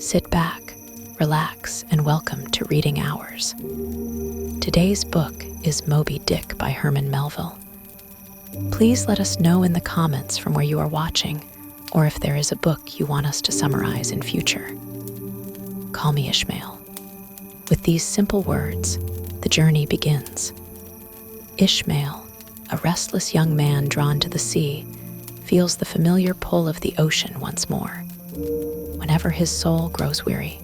Sit back, relax, and welcome to Reading Hours. Today's book is Moby-Dick by Herman Melville. Please let us know in the comments from where you are watching, or if there is a book you want us to summarize in future. Call me Ishmael. With these simple words, the journey begins. Ishmael, a restless young man drawn to the sea, feels the familiar pull of the ocean once more. Whenever his soul grows weary,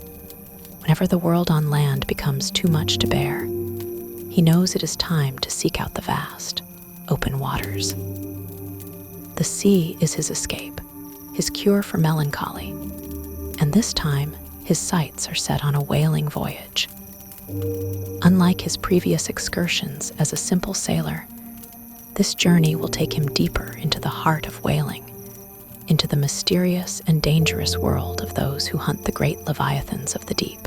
whenever the world on land becomes too much to bear, he knows it is time to seek out the vast, open waters. The sea is his escape, his cure for melancholy, and this time his sights are set on a whaling voyage. Unlike his previous excursions as a simple sailor, this journey will take him deeper into the heart of whaling, into the mysterious and dangerous world of those who hunt the great leviathans of the deep.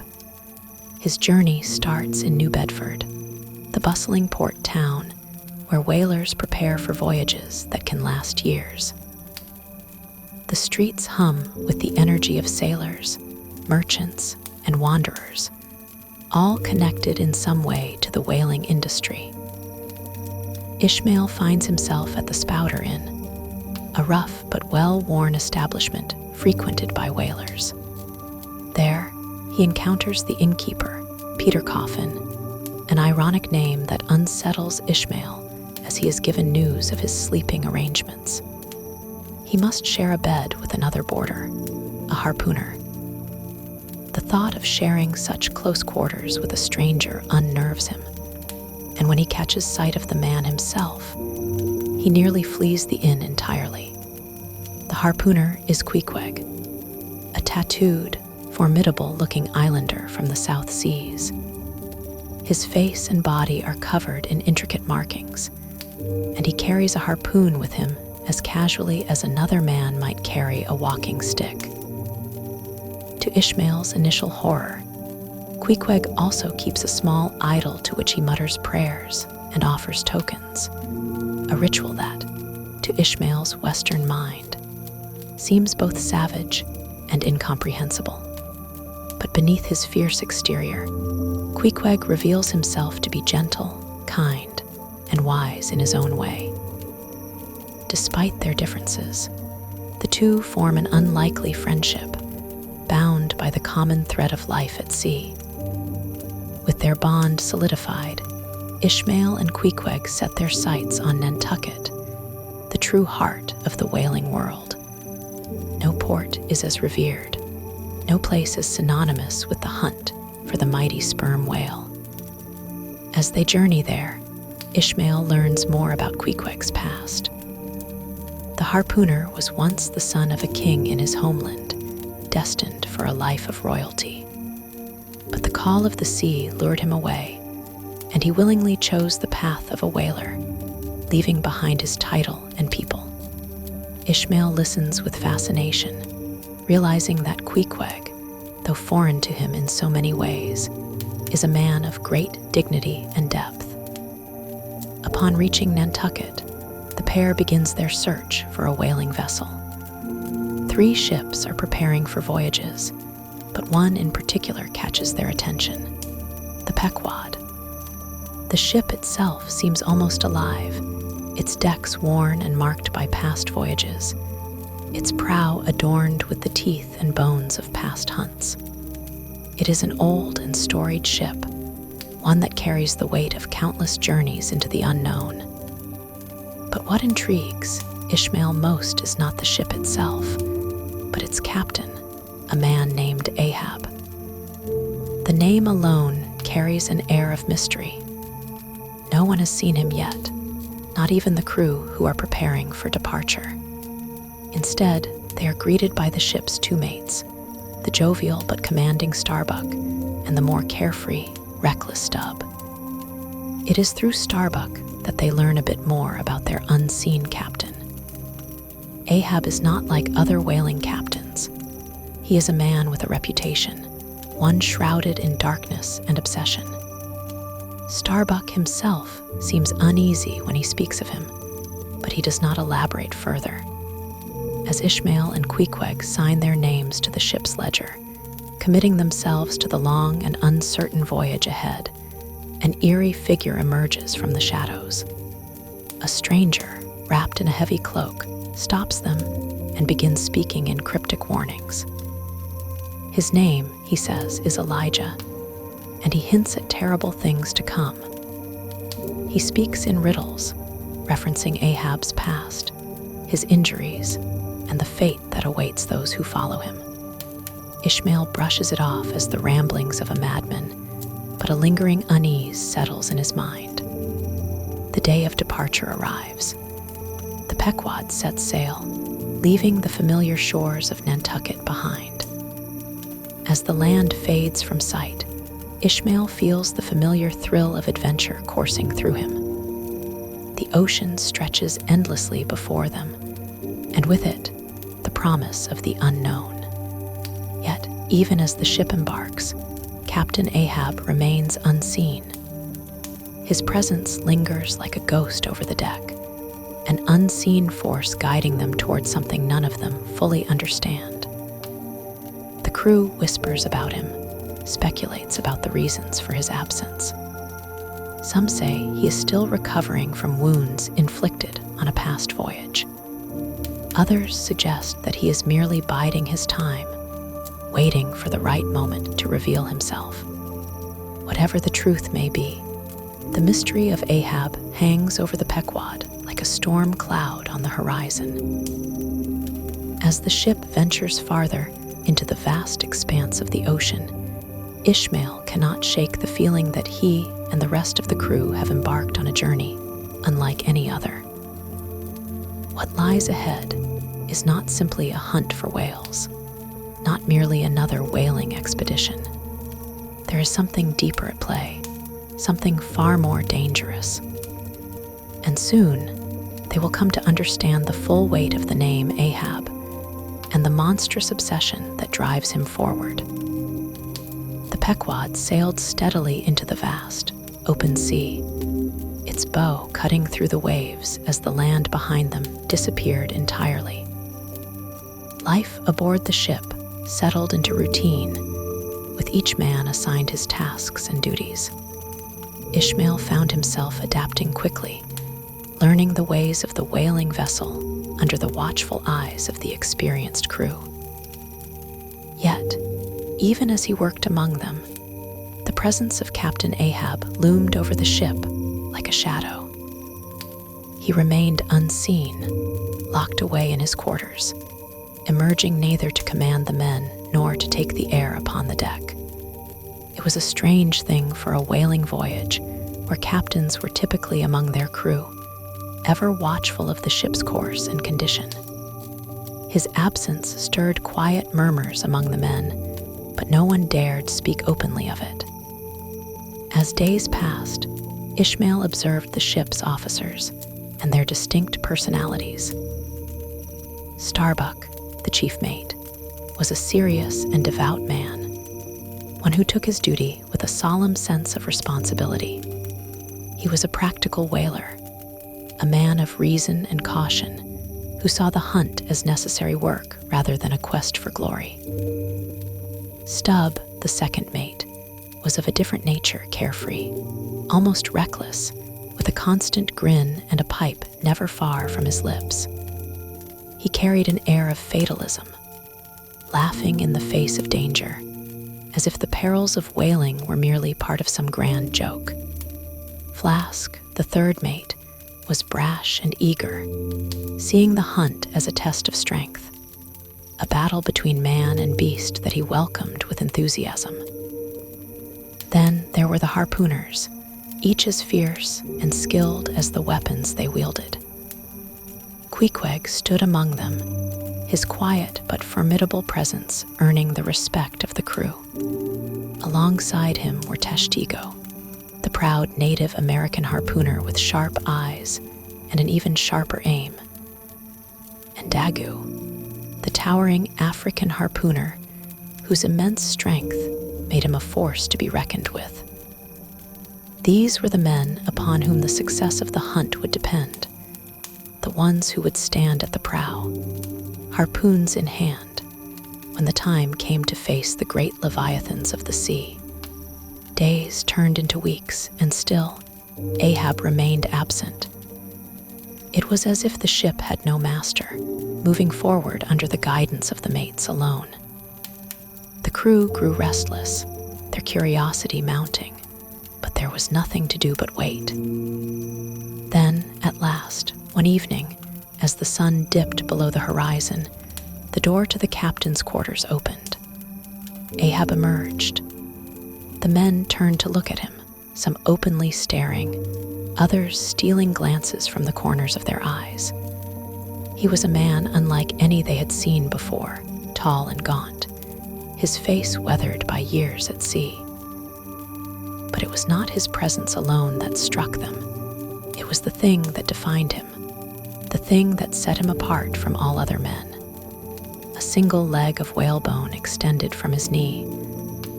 His journey starts in New Bedford, the bustling port town where whalers prepare for voyages that can last years. The streets hum with the energy of sailors, merchants, and wanderers, all connected in some way to the whaling industry. Ishmael finds himself at the Spouter Inn, a rough but well-worn establishment frequented by whalers. There, he encounters the innkeeper, Peter Coffin, an ironic name that unsettles Ishmael as he is given news of his sleeping arrangements. He must share a bed with another boarder, a harpooner. The thought of sharing such close quarters with a stranger unnerves him, and when he catches sight of the man himself, he nearly flees the inn entirely. The harpooner is Queequeg, a tattooed, formidable-looking islander from the South Seas. His face and body are covered in intricate markings, and he carries a harpoon with him as casually as another man might carry a walking stick. To Ishmael's initial horror, Queequeg also keeps a small idol to which he mutters prayers and offers tokens, a ritual that, to Ishmael's Western mind, seems both savage and incomprehensible. But beneath his fierce exterior, Queequeg reveals himself to be gentle, kind, and wise in his own way. Despite their differences, the two form an unlikely friendship, bound by the common thread of life at sea. With their bond solidified, Ishmael and Queequeg set their sights on Nantucket, the true heart of the whaling world. No port is as revered, no place is synonymous with the hunt for the mighty sperm whale. As they journey there, Ishmael learns more about Queequeg's past. The harpooner was once the son of a king in his homeland, destined for a life of royalty. But the call of the sea lured him away, and he willingly chose the path of a whaler, leaving behind his title and people. Ishmael listens with fascination, realizing that Queequeg, though foreign to him in so many ways, is a man of great dignity and depth. Upon reaching Nantucket, the pair begins their search for a whaling vessel. 3 ships are preparing for voyages, but one in particular catches their attention, the Pequod. The ship itself seems almost alive, its decks worn and marked by past voyages, its prow adorned with the teeth and bones of past hunts. It is an old and storied ship, one that carries the weight of countless journeys into the unknown. But what intrigues Ishmael most is not the ship itself, but its captain, a man named Ahab. The name alone carries an air of mystery. No one has seen him yet, not even the crew who are preparing for departure. Instead, they are greeted by the ship's 2 mates, the jovial but commanding Starbuck and the more carefree, reckless Stubb. It is through Starbuck that they learn a bit more about their unseen captain. Ahab is not like other whaling captains. He is a man with a reputation, one shrouded in darkness and obsession. Starbuck himself seems uneasy when he speaks of him, but he does not elaborate further. as Ishmael and Queequeg sign their names to the ship's ledger, committing themselves to the long and uncertain voyage ahead, an eerie figure emerges from the shadows. A stranger, wrapped in a heavy cloak, stops them and begins speaking in cryptic warnings. His name, he says, is Elijah, and he hints at terrible things to come. He speaks in riddles, referencing Ahab's past, his injuries, and the fate that awaits those who follow him. Ishmael brushes it off as the ramblings of a madman, but a lingering unease settles in his mind. The day of departure arrives. The Pequod sets sail, leaving the familiar shores of Nantucket behind. As the land fades from sight, Ishmael feels the familiar thrill of adventure coursing through him. The ocean stretches endlessly before them, and with it, the promise of the unknown. Yet, even as the ship embarks, Captain Ahab remains unseen. His presence lingers like a ghost over the deck, an unseen force guiding them towards something none of them fully understand. The crew whispers about him, speculates about the reasons for his absence. Some say he is still recovering from wounds inflicted on a past voyage. Others suggest that he is merely biding his time, waiting for the right moment to reveal himself. Whatever the truth may be, the mystery of Ahab hangs over the Pequod like a storm cloud on the horizon. As the ship ventures farther into the vast expanse of the ocean, Ishmael cannot shake the feeling that he and the rest of the crew have embarked on a journey unlike any other. What lies ahead is not simply a hunt for whales, not merely another whaling expedition. There is something deeper at play, something far more dangerous. And soon, they will come to understand the full weight of the name Ahab and the monstrous obsession that drives him forward. The Pequod sailed steadily into the vast, open sea, its bow cutting through the waves as the land behind them disappeared entirely. Life aboard the ship settled into routine, with each man assigned his tasks and duties. Ishmael found himself adapting quickly, learning the ways of the whaling vessel under the watchful eyes of the experienced crew. Yet, even as he worked among them, the presence of Captain Ahab loomed over the ship like a shadow. He remained unseen, locked away in his quarters, emerging neither to command the men nor to take the air upon the deck. It was a strange thing for a whaling voyage where captains were typically among their crew, ever watchful of the ship's course and condition. His absence stirred quiet murmurs among the men, but no one dared speak openly of it. As days passed, Ishmael observed the ship's officers and their distinct personalities. Starbuck, the chief mate, was a serious and devout man, one who took his duty with a solemn sense of responsibility. He was a practical whaler, a man of reason and caution, who saw the hunt as necessary work rather than a quest for glory. Stubb, the second mate, was of a different nature, carefree, almost reckless, with a constant grin and a pipe never far from his lips. He carried an air of fatalism, laughing in the face of danger, as if the perils of whaling were merely part of some grand joke. Flask, the third mate, was brash and eager, seeing the hunt as a test of strength, a battle between man and beast that he welcomed with enthusiasm. Then there were the harpooners, each as fierce and skilled as the weapons they wielded. Queequeg stood among them, his quiet but formidable presence earning the respect of the crew. Alongside him were Tashtigo, the proud Native American harpooner with sharp eyes and an even sharper aim, and Dagu, the towering African harpooner whose immense strength made him a force to be reckoned with. These were the men upon whom the success of the hunt would depend, the ones who would stand at the prow, harpoons in hand, when the time came to face the great leviathans of the sea. Days turned into weeks, and still, Ahab remained absent. It was as if the ship had no master, moving forward under the guidance of the mates alone. The crew grew restless, their curiosity mounting, but there was nothing to do but wait. Then, at last, one evening, as the sun dipped below the horizon, the door to the captain's quarters opened. Ahab emerged. The men turned to look at him, some openly staring, others stealing glances from the corners of their eyes. He was a man unlike any they had seen before, tall and gaunt, his face weathered by years at sea. But it was not his presence alone that struck them. It was the thing that defined him, the thing that set him apart from all other men. A single leg of whalebone extended from his knee,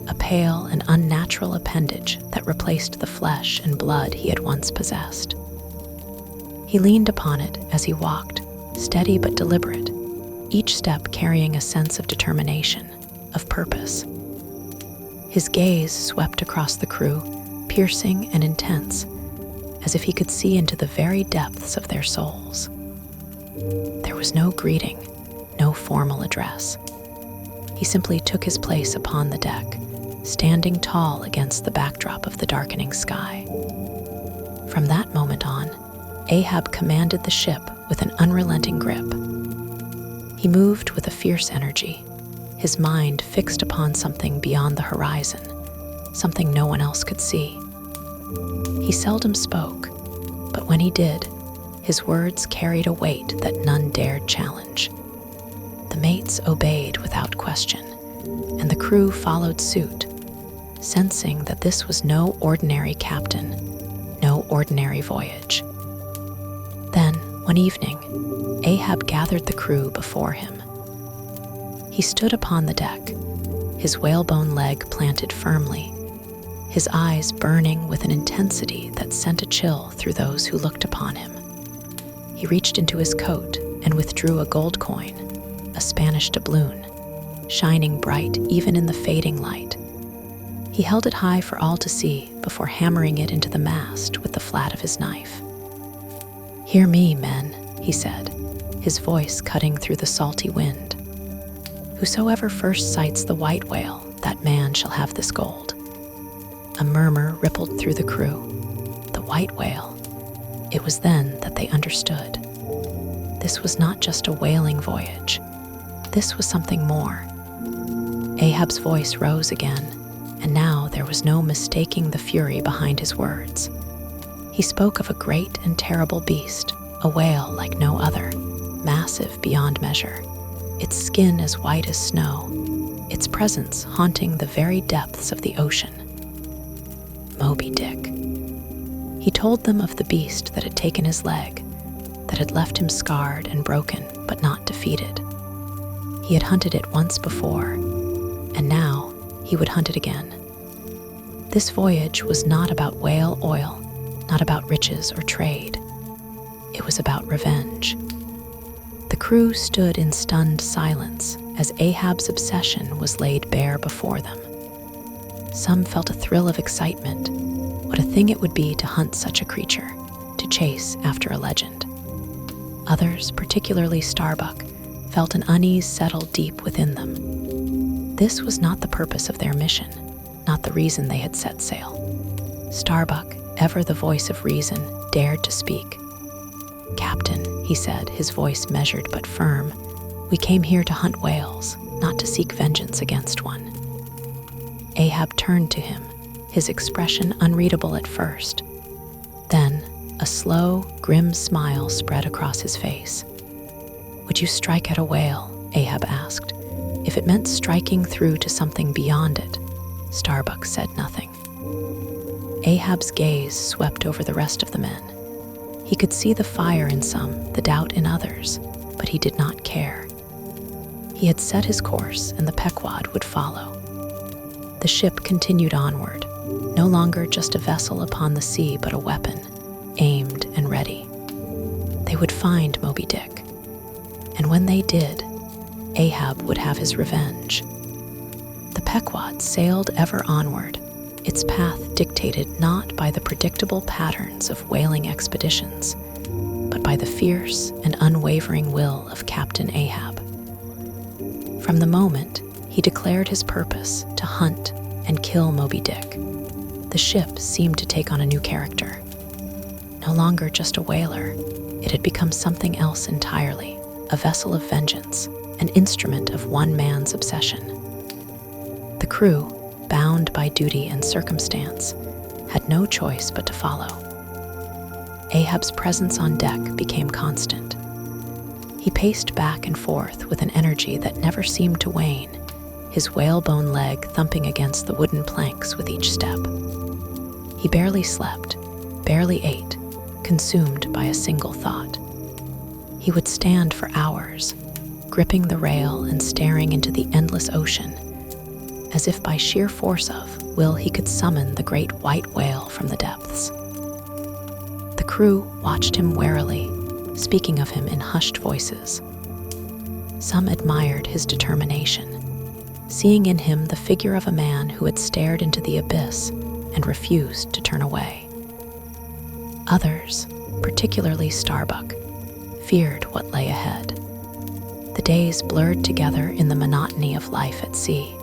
a pale and unnatural appendage that replaced the flesh and blood he had once possessed. He leaned upon it as he walked, steady but deliberate, each step carrying a sense of determination, of purpose. His gaze swept across the crew, piercing and intense, as if he could see into the very depths of their souls. There was no greeting, no formal address. He simply took his place upon the deck, standing tall against the backdrop of the darkening sky. From that moment on, Ahab commanded the ship with an unrelenting grip. He moved with a fierce energy, his mind fixed upon something beyond the horizon, something no one else could see. He seldom spoke, but when he did, his words carried a weight that none dared challenge. The mates obeyed without question, and the crew followed suit, sensing that this was no ordinary captain, no ordinary voyage. Then, one evening, Ahab gathered the crew before him. He stood upon the deck, his whalebone leg planted firmly, his eyes burning with an intensity that sent a chill through those who looked upon him. He reached into his coat and withdrew a gold coin, a Spanish doubloon, shining bright even in the fading light. He held it high for all to see before hammering it into the mast with the flat of his knife. "Hear me, men," he said, his voice cutting through the salty wind. "Whosoever first sights the white whale, that man shall have this gold." A murmur rippled through the crew. The white whale. It was then that they understood. This was not just a whaling voyage. This was something more. Ahab's voice rose again, and now there was no mistaking the fury behind his words. He spoke of a great and terrible beast, a whale like no other, massive beyond measure, its skin as white as snow, its presence haunting the very depths of the ocean. Moby-Dick. He told them of the beast that had taken his leg, that had left him scarred and broken, but not defeated. He had hunted it once before, and now he would hunt it again. This voyage was not about whale oil, not about riches or trade. It was about revenge. The crew stood in stunned silence as Ahab's obsession was laid bare before them. Some felt a thrill of excitement. What a thing it would be to hunt such a creature, to chase after a legend. Others, particularly Starbuck, felt an unease settle deep within them. This was not the purpose of their mission, not the reason they had set sail. Starbuck, ever the voice of reason, dared to speak. "Captain," he said, his voice measured but firm, "we came here to hunt whales, not to seek vengeance against one." Ahab turned to him, his expression unreadable at first. Then, a slow, grim smile spread across his face. "Would you strike at a whale?" Ahab asked. "If it meant striking through to something beyond it." Starbuck said nothing. Ahab's gaze swept over the rest of the men. He could see the fire in some, the doubt in others, but he did not care. He had set his course, and the Pequod would follow. The ship continued onward, no longer just a vessel upon the sea, but a weapon, aimed and ready. They would find Moby-Dick, and when they did, Ahab would have his revenge. The Pequod sailed ever onward, its path dictated not by the predictable patterns of whaling expeditions, but by the fierce and unwavering will of Captain Ahab. From the moment he declared his purpose to hunt and kill Moby-Dick, the ship seemed to take on a new character. No longer just a whaler, it had become something else entirely, a vessel of vengeance, an instrument of one man's obsession. The crew, bound by duty and circumstance, had no choice but to follow. Ahab's presence on deck became constant. He paced back and forth with an energy that never seemed to wane, his whalebone leg thumping against the wooden planks with each step. He barely slept, barely ate, consumed by a single thought. He would stand for hours, gripping the rail and staring into the endless ocean, as if by sheer force of will he could summon the great white whale from the depths. The crew watched him warily, speaking of him in hushed voices. Some admired his determination, seeing in him the figure of a man who had stared into the abyss and refused to turn away. Others, particularly Starbuck, feared what lay ahead. The days blurred together in the monotony of life at sea.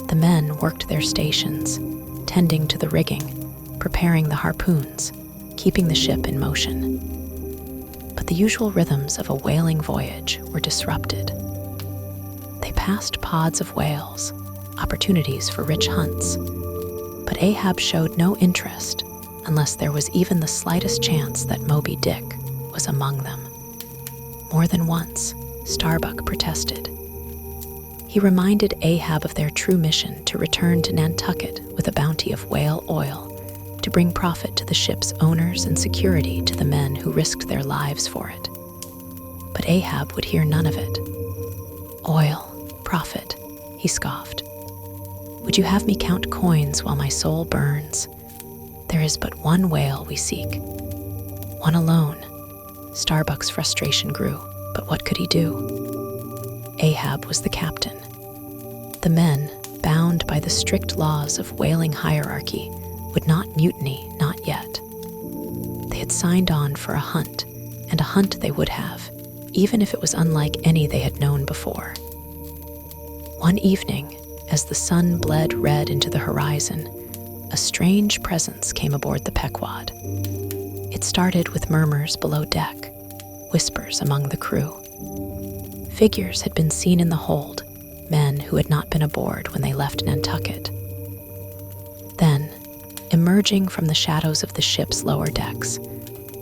The men worked their stations, tending to the rigging, preparing the harpoons, keeping the ship in motion. But the usual rhythms of a whaling voyage were disrupted. They passed pods of whales, opportunities for rich hunts, but Ahab showed no interest unless there was even the slightest chance that Moby-Dick was among them. More than once, Starbuck protested. He reminded Ahab of their true mission to return to Nantucket with a bounty of whale oil, to bring profit to the ship's owners and security to the men who risked their lives for it. But Ahab would hear none of it. Oil, profit, he scoffed. Would you have me count coins while my soul burns? There is but one whale we seek. One alone. Starbuck's frustration grew, but what could he do? Ahab was the captain. The men, bound by the strict laws of whaling hierarchy, would not mutiny, not yet. They had signed on for a hunt, and a hunt they would have, even if it was unlike any they had known before. One evening, as the sun bled red into the horizon, a strange presence came aboard the Pequod. It started with murmurs below deck, whispers among the crew. Figures had been seen in the hold, men who had not been aboard when they left Nantucket. Then, emerging from the shadows of the ship's lower decks,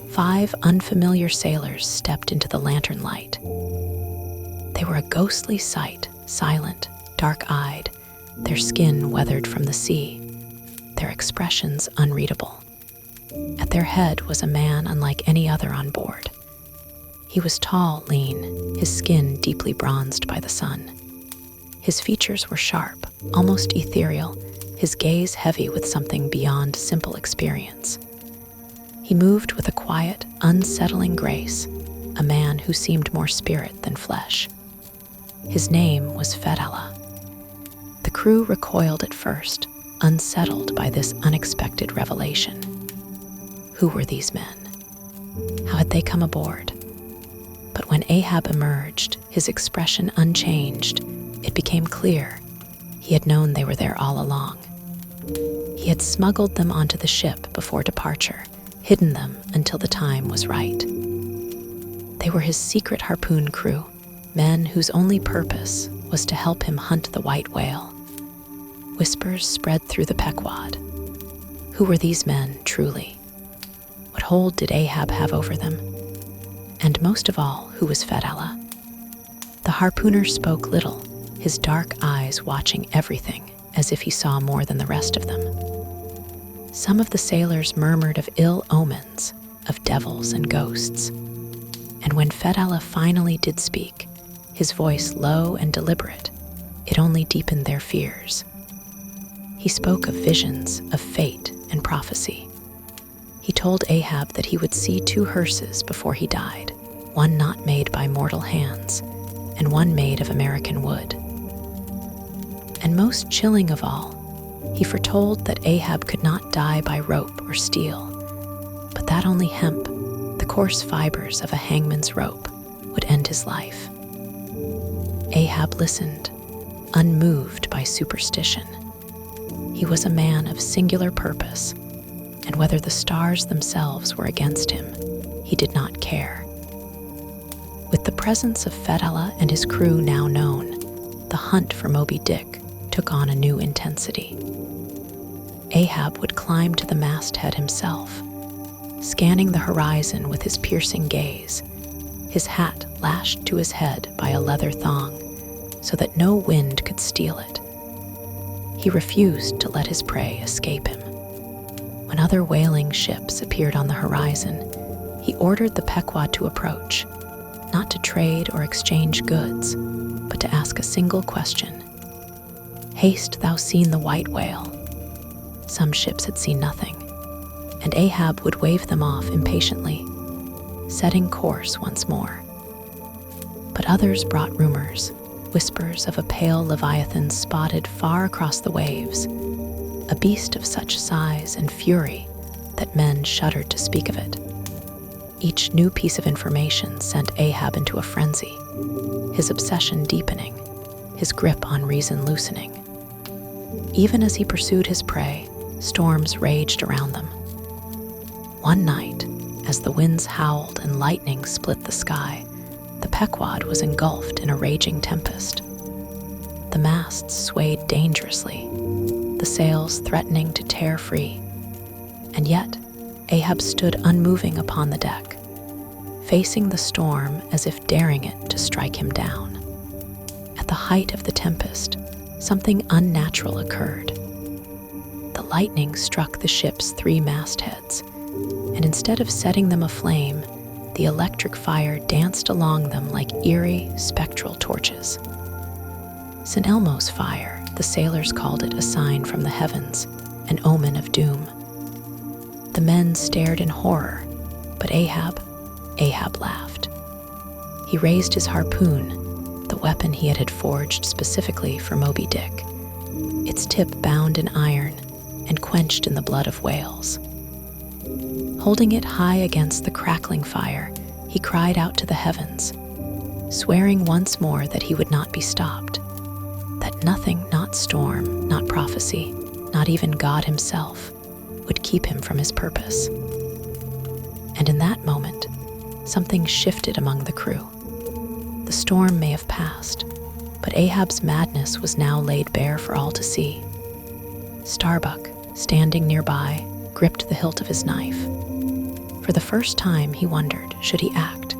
5 unfamiliar sailors stepped into the lantern light. They were a ghostly sight, silent, dark-eyed, their skin weathered from the sea, their expressions unreadable. At their head was a man unlike any other on board. He was tall, lean, his skin deeply bronzed by the sun. His features were sharp, almost ethereal, his gaze heavy with something beyond simple experience. He moved with a quiet, unsettling grace, a man who seemed more spirit than flesh. His name was Fedallah. The crew recoiled at first, unsettled by this unexpected revelation. Who were these men? How had they come aboard? But when Ahab emerged, his expression unchanged, it became clear he had known they were there all along. He had smuggled them onto the ship before departure, hidden them until the time was right. They were his secret harpoon crew, men whose only purpose was to help him hunt the white whale. Whispers spread through the Pequod. Who were these men, truly? What hold did Ahab have over them? And most of all, who was Fedallah? The harpooner spoke little, his dark eyes watching everything as if he saw more than the rest of them. Some of the sailors murmured of ill omens, of devils and ghosts. And when Fedallah finally did speak, his voice low and deliberate, it only deepened their fears. He spoke of visions, of fate and prophecy. He told Ahab that he would see 2 hearses before he died, one not made by mortal hands, and one made of American wood. And most chilling of all, he foretold that Ahab could not die by rope or steel, but that only hemp, the coarse fibers of a hangman's rope, would end his life. Ahab listened, unmoved by superstition. He was a man of singular purpose, and whether the stars themselves were against him, he did not care. With the presence of Fedallah and his crew now known, the hunt for Moby-Dick took on a new intensity. Ahab would climb to the masthead himself, scanning the horizon with his piercing gaze, his hat lashed to his head by a leather thong so that no wind could steal it. He refused to let his prey escape him. When other whaling ships appeared on the horizon, he ordered the Pequod to approach, not to trade or exchange goods, but to ask a single question. "Hast thou seen the white whale?" Some ships had seen nothing, and Ahab would wave them off impatiently, setting course once more. But others brought rumors, whispers of a pale leviathan spotted far across the waves, a beast of such size and fury that men shuddered to speak of it. Each new piece of information sent Ahab into a frenzy, his obsession deepening, his grip on reason loosening. Even as he pursued his prey, storms raged around them. One night, as the winds howled and lightning split the sky, the Pequod was engulfed in a raging tempest. The masts swayed dangerously, the sails threatening to tear free. And yet, Ahab stood unmoving upon the deck, facing the storm as if daring it to strike him down. At the height of the tempest, something unnatural occurred. The lightning struck the ship's 3 mastheads, and instead of setting them aflame, the electric fire danced along them like eerie, spectral torches. St. Elmo's fire, the sailors called it a sign from the heavens, an omen of doom. The men stared in horror, but Ahab laughed. He raised his harpoon, the weapon he had forged specifically for Moby-Dick, its tip bound in iron and quenched in the blood of whales. Holding it high against the crackling fire, he cried out to the heavens, swearing once more that he would not be stopped, that nothing, not storm, not prophecy, not even God himself, would keep him from his purpose. And in that moment, something shifted among the crew. The storm may have passed, but Ahab's madness was now laid bare for all to see. Starbuck, standing nearby, gripped the hilt of his knife. For the first time, he wondered, should he act?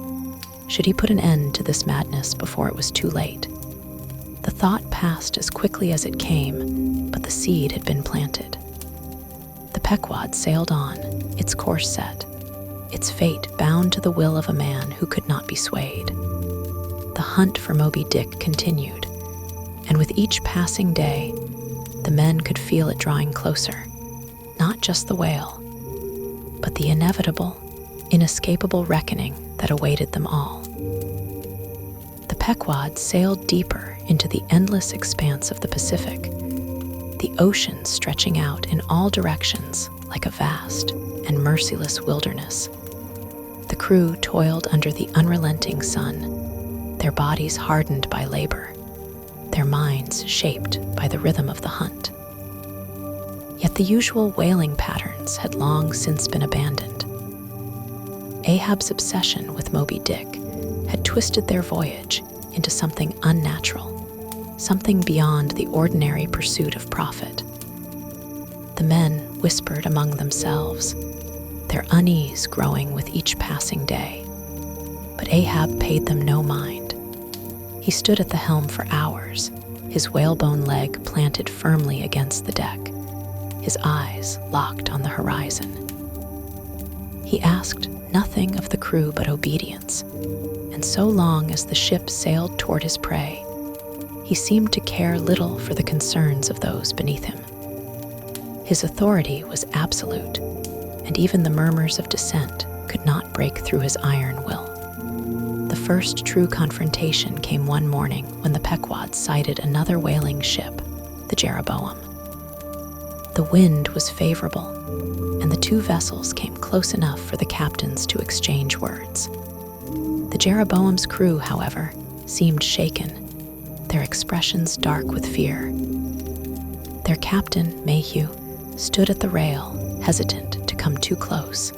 Should he put an end to this madness before it was too late? The thought passed as quickly as it came, but the seed had been planted. The Pequod sailed on, its course set, its fate bound to the will of a man who could not be swayed. The hunt for Moby-Dick continued, and with each passing day, the men could feel it drawing closer, not just the whale, but the inevitable, inescapable reckoning that awaited them all. The Pequod sailed deeper into the endless expanse of the Pacific, the ocean stretching out in all directions like a vast and merciless wilderness. The crew toiled under the unrelenting sun, their bodies hardened by labor, their minds shaped by the rhythm of the hunt. Yet the usual whaling patterns had long since been abandoned. Ahab's obsession with Moby-Dick had twisted their voyage into something unnatural, something beyond the ordinary pursuit of profit. The men whispered among themselves, their unease growing with each passing day. But Ahab paid them no mind. He stood at the helm for hours, his whalebone leg planted firmly against the deck, his eyes locked on the horizon. He asked nothing of the crew but obedience, and so long as the ship sailed toward his prey, he seemed to care little for the concerns of those beneath him. His authority was absolute, and even the murmurs of dissent could not break through his iron will. The first true confrontation came one morning when the Pequod sighted another whaling ship, the Jeroboam. The wind was favorable, and the two vessels came close enough for the captains to exchange words. The Jeroboam's crew, however, seemed shaken, their expressions dark with fear. Their captain, Mayhew, stood at the rail, hesitant to come too close.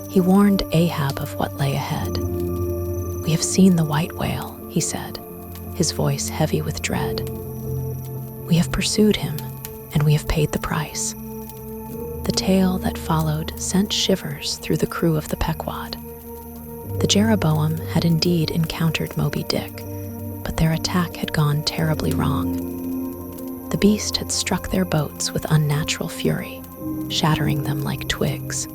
He warned Ahab of what lay ahead. "We have seen the white whale," he said, his voice heavy with dread. "We have pursued him, and we have paid the price." The tale that followed sent shivers through the crew of the Pequod. The Jeroboam had indeed encountered Moby-Dick, but their attack had gone terribly wrong. The beast had struck their boats with unnatural fury, shattering them like twigs.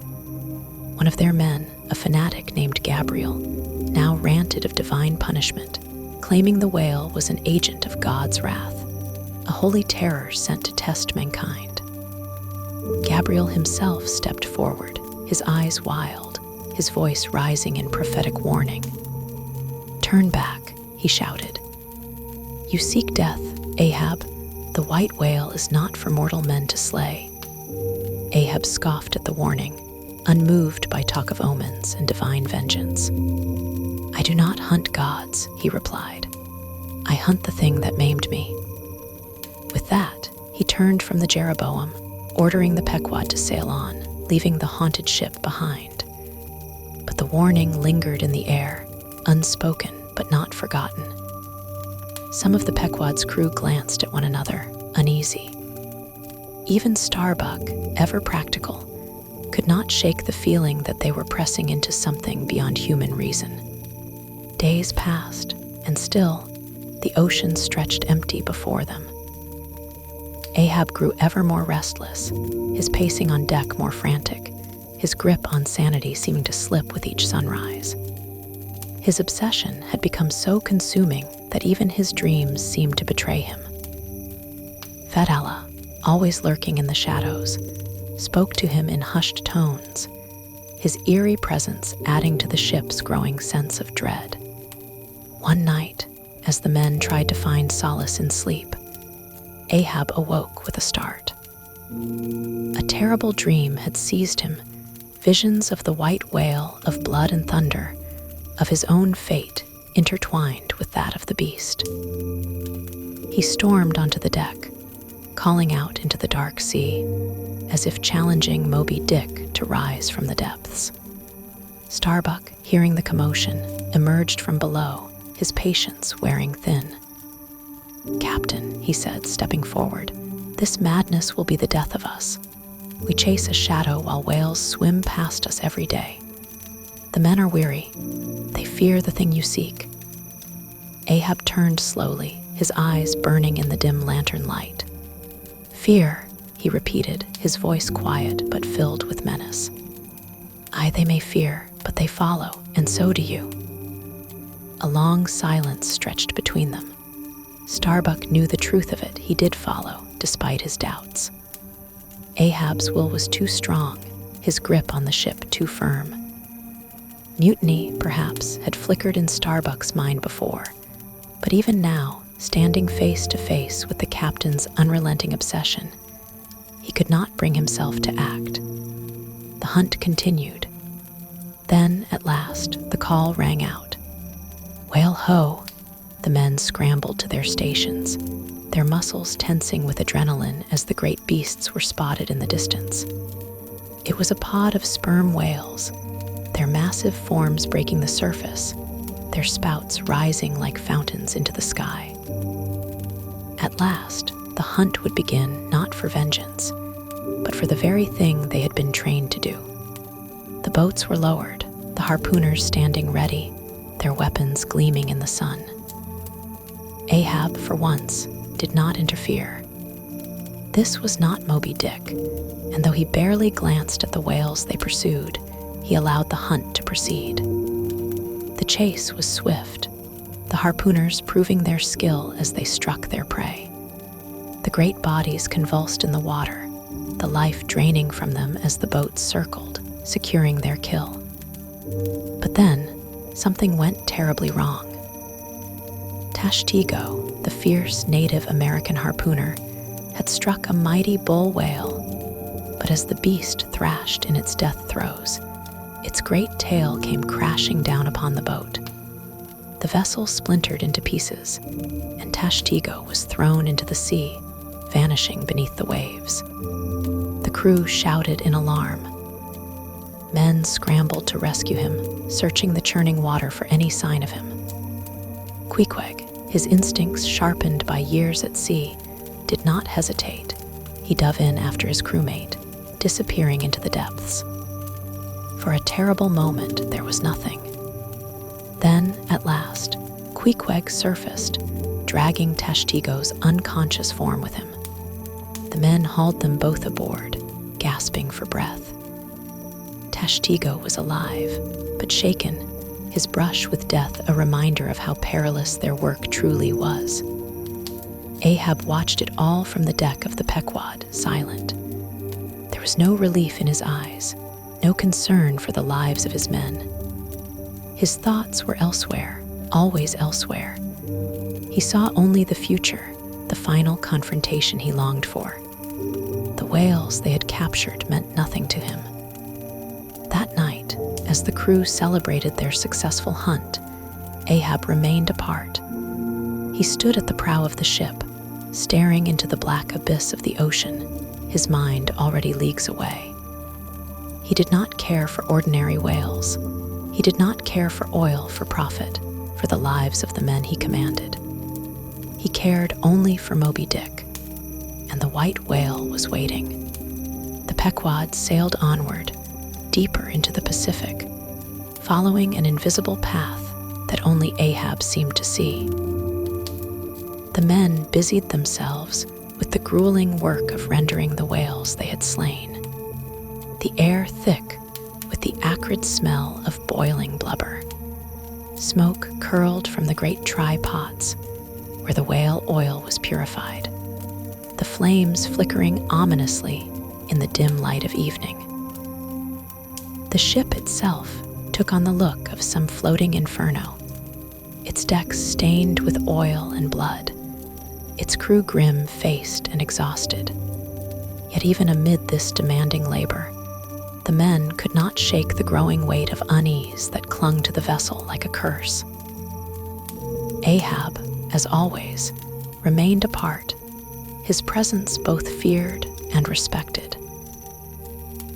One of their men, a fanatic named Gabriel, now ranted of divine punishment, claiming the whale was an agent of God's wrath, a holy terror sent to test mankind. Gabriel himself stepped forward, his eyes wild, his voice rising in prophetic warning. "Turn back," he shouted. "You seek death, Ahab. The white whale is not for mortal men to slay." Ahab scoffed at the warning, unmoved by talk of omens and divine vengeance. "I do not hunt gods," he replied. "I hunt the thing that maimed me." With that, he turned from the Jeroboam, ordering the Pequod to sail on, leaving the haunted ship behind. But the warning lingered in the air, unspoken but not forgotten. Some of the Pequod's crew glanced at one another, uneasy. Even Starbuck, ever practical, could not shake the feeling that they were pressing into something beyond human reason. Days passed, and still, the ocean stretched empty before them. Ahab grew ever more restless, his pacing on deck more frantic, his grip on sanity seeming to slip with each sunrise. His obsession had become so consuming that even his dreams seemed to betray him. Fedallah, always lurking in the shadows, spoke to him in hushed tones, his eerie presence adding to the ship's growing sense of dread. One night, as the men tried to find solace in sleep, Ahab awoke with a start. A terrible dream had seized him, visions of the white whale, of blood and thunder, of his own fate intertwined with that of the beast. He stormed onto the deck, calling out into the dark sea, as if challenging Moby-Dick to rise from the depths. Starbuck, hearing the commotion, emerged from below, his patience wearing thin. "Captain," he said, stepping forward, "this madness will be the death of us. We chase a shadow while whales swim past us every day. The men are weary. They fear the thing you seek." Ahab turned slowly, his eyes burning in the dim lantern light. "Fear," he repeated, his voice quiet but filled with menace. "Aye, they may fear, but they follow, and so do you." A long silence stretched between them. Starbuck knew the truth of it. He did follow, despite his doubts. Ahab's will was too strong, his grip on the ship too firm. Mutiny, perhaps, had flickered in Starbuck's mind before, but even now, standing face to face with the captain's unrelenting obsession, he could not bring himself to act. The hunt continued. Then, at last, the call rang out. "Whale ho!" The men scrambled to their stations, their muscles tensing with adrenaline as the great beasts were spotted in the distance. It was a pod of sperm whales, their massive forms breaking the surface, their spouts rising like fountains into the sky. At last, the hunt would begin not for vengeance, but for the very thing they had been trained to do. The boats were lowered, the harpooners standing ready, their weapons gleaming in the sun. Ahab, for once, did not interfere. This was not Moby-Dick, and though he barely glanced at the whales they pursued, he allowed the hunt to proceed. The chase was swift, the harpooners proving their skill as they struck their prey. The great bodies convulsed in the water, the life draining from them as the boats circled, securing their kill. But then, something went terribly wrong. Tashtego, the fierce Native American harpooner, had struck a mighty bull whale, but as the beast thrashed in its death throes, its great tail came crashing down upon the boat. The vessel splintered into pieces, and Tashtego was thrown into the sea, vanishing beneath the waves. The crew shouted in alarm. Men scrambled to rescue him, searching the churning water for any sign of him. Queequeg, his instincts sharpened by years at sea, did not hesitate. He dove in after his crewmate, disappearing into the depths. For a terrible moment, there was nothing. Then, at last, Queequeg surfaced, dragging Tashtego's unconscious form with him. The men hauled them both aboard, gasping for breath. Tashtego was alive, but shaken, his brush with death a reminder of how perilous their work truly was. Ahab watched it all from the deck of the Pequod, silent. There was no relief in his eyes, no concern for the lives of his men. His thoughts were elsewhere, always elsewhere. He saw only the future, the final confrontation he longed for. The whales they had captured meant nothing to him. That night, as the crew celebrated their successful hunt, Ahab remained apart. He stood at the prow of the ship, staring into the black abyss of the ocean, his mind already leagues away. He did not care for ordinary whales. He did not care for oil for profit, for the lives of the men he commanded. He cared only for Moby-Dick, and the white whale was waiting. The Pequod sailed onward, deeper into the Pacific, following an invisible path that only Ahab seemed to see. The men busied themselves with the grueling work of rendering the whales they had slain. The air thick with the acrid smell of boiling blubber. Smoke curled from the great try-pots where the whale oil was purified, the flames flickering ominously in the dim light of evening. The ship itself took on the look of some floating inferno, its decks stained with oil and blood, its crew grim-faced and exhausted. Yet even amid this demanding labor, the men could not shake the growing weight of unease that clung to the vessel like a curse. Ahab, as always, remained apart, his presence both feared and respected.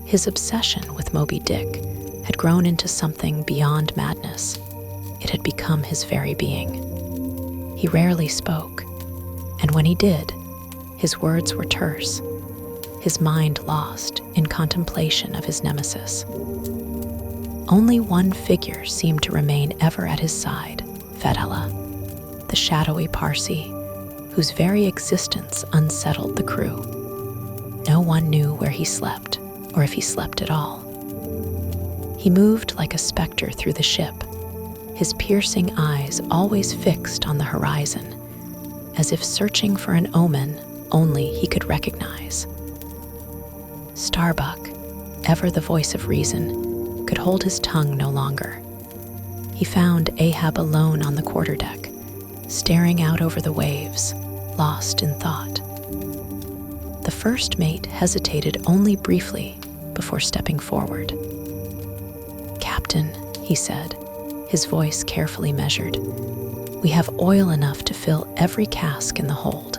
His obsession with Moby-Dick had grown into something beyond madness. It had become his very being. He rarely spoke, and when he did, his words were terse, his mind lost in contemplation of his nemesis. Only one figure seemed to remain ever at his side, Fedallah, the shadowy Parsi, whose very existence unsettled the crew. No one knew where he slept, or if he slept at all. He moved like a specter through the ship, his piercing eyes always fixed on the horizon, as if searching for an omen only he could recognize. Starbuck, ever the voice of reason, could hold his tongue no longer. He found Ahab alone on the quarterdeck, staring out over the waves, lost in thought. The first mate hesitated only briefly before stepping forward. "Captain," he said, his voice carefully measured, "we have oil enough to fill every cask in the hold.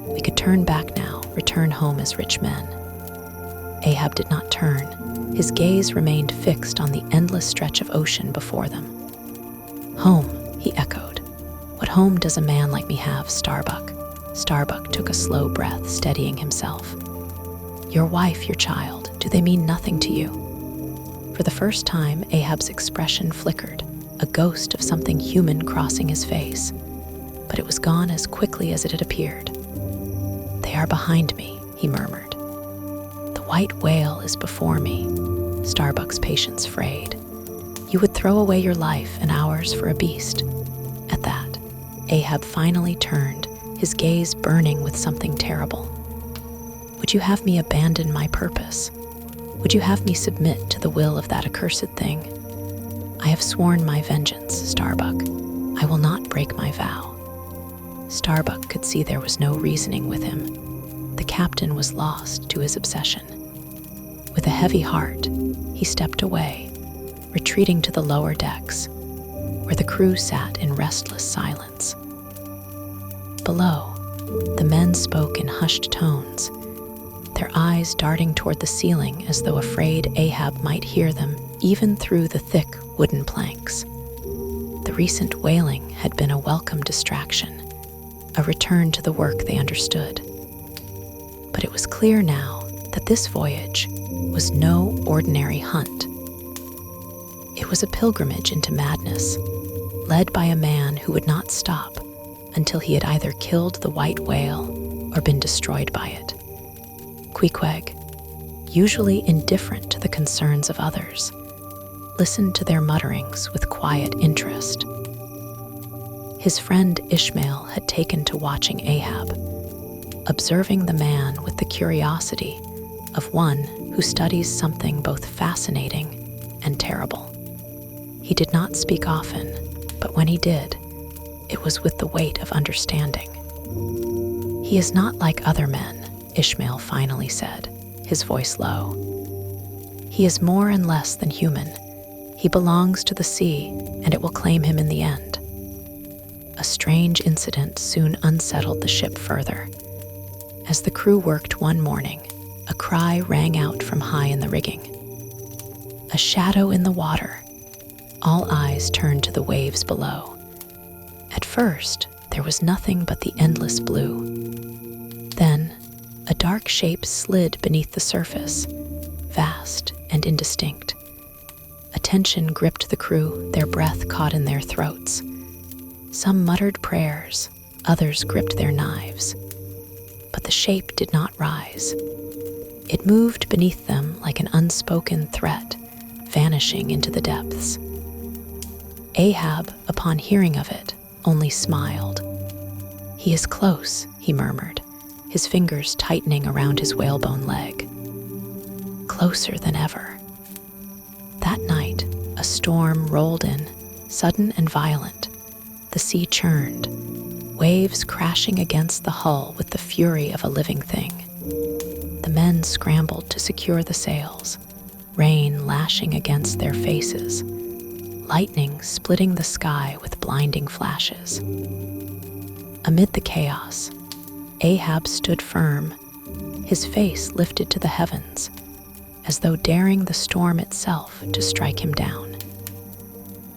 We could turn back now, return home as rich men." Ahab did not turn. His gaze remained fixed on the endless stretch of ocean before them. "Home," he echoed. "What home does a man like me have, Starbuck?" Starbuck took a slow breath, steadying himself. "Your wife, your child, do they mean nothing to you?" For the first time, Ahab's expression flickered, a ghost of something human crossing his face, but it was gone as quickly as it had appeared. "They are behind me," he murmured. "The white whale is before me." Starbuck's patience frayed. "You would throw away your life and ours for a beast." At that, Ahab finally turned, his gaze burning with something terrible. "Would you have me abandon my purpose? Would you have me submit to the will of that accursed thing? "I have sworn my vengeance, Starbuck. I will not break my vow." Starbuck could see there was no reasoning with him. The captain was lost to his obsession. With a heavy heart, he stepped away, retreating to the lower decks, where the crew sat in restless silence. Below, the men spoke in hushed tones, their eyes darting toward the ceiling as though afraid Ahab might hear them even through the thick wooden planks. The recent whaling had been a welcome distraction, a return to the work they understood. But it was clear now that this voyage was no ordinary hunt. It was a pilgrimage into madness, led by a man who would not stop until he had either killed the white whale or been destroyed by it. Queequeg, usually indifferent to the concerns of others, listened to their mutterings with quiet interest. His friend Ishmael had taken to watching Ahab, observing the man with the curiosity of one who studies something both fascinating and terrible. He did not speak often, but when he did, it was with the weight of understanding. "He is not like other men," Ishmael finally said, his voice low. "He is more and less than human. He belongs to the sea, and it will claim him in the end." A strange incident soon unsettled the ship further. As the crew worked one morning, a cry rang out from high in the rigging. "A shadow in the water!" All eyes turned to the waves below. At first, there was nothing but the endless blue. Then, a dark shape slid beneath the surface, vast and indistinct. A tension gripped the crew, their breath caught in their throats. Some muttered prayers, others gripped their knives. But the shape did not rise. It moved beneath them like an unspoken threat, vanishing into the depths. Ahab, upon hearing of it, only smiled. "He is close," he murmured, his fingers tightening around his whalebone leg. Closer than ever. That night, a storm rolled in, sudden and violent. The sea churned, waves crashing against the hull with the fury of a living thing. The men scrambled to secure the sails, rain lashing against their faces, lightning splitting the sky with blinding flashes. Amid the chaos, Ahab stood firm, his face lifted to the heavens, as though daring the storm itself to strike him down.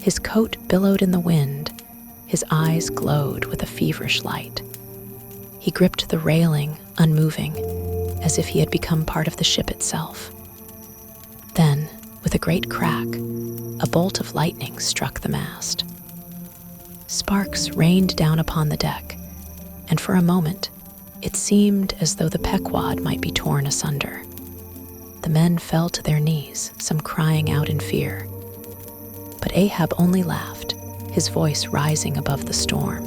His coat billowed in the wind, his eyes glowed with a feverish light. He gripped the railing, unmoving, as if he had become part of the ship itself. Then, with a great crack, a bolt of lightning struck the mast. Sparks rained down upon the deck, and for a moment, it seemed as though the Pequod might be torn asunder. The men fell to their knees, some crying out in fear. But Ahab only laughed, his voice rising above the storm.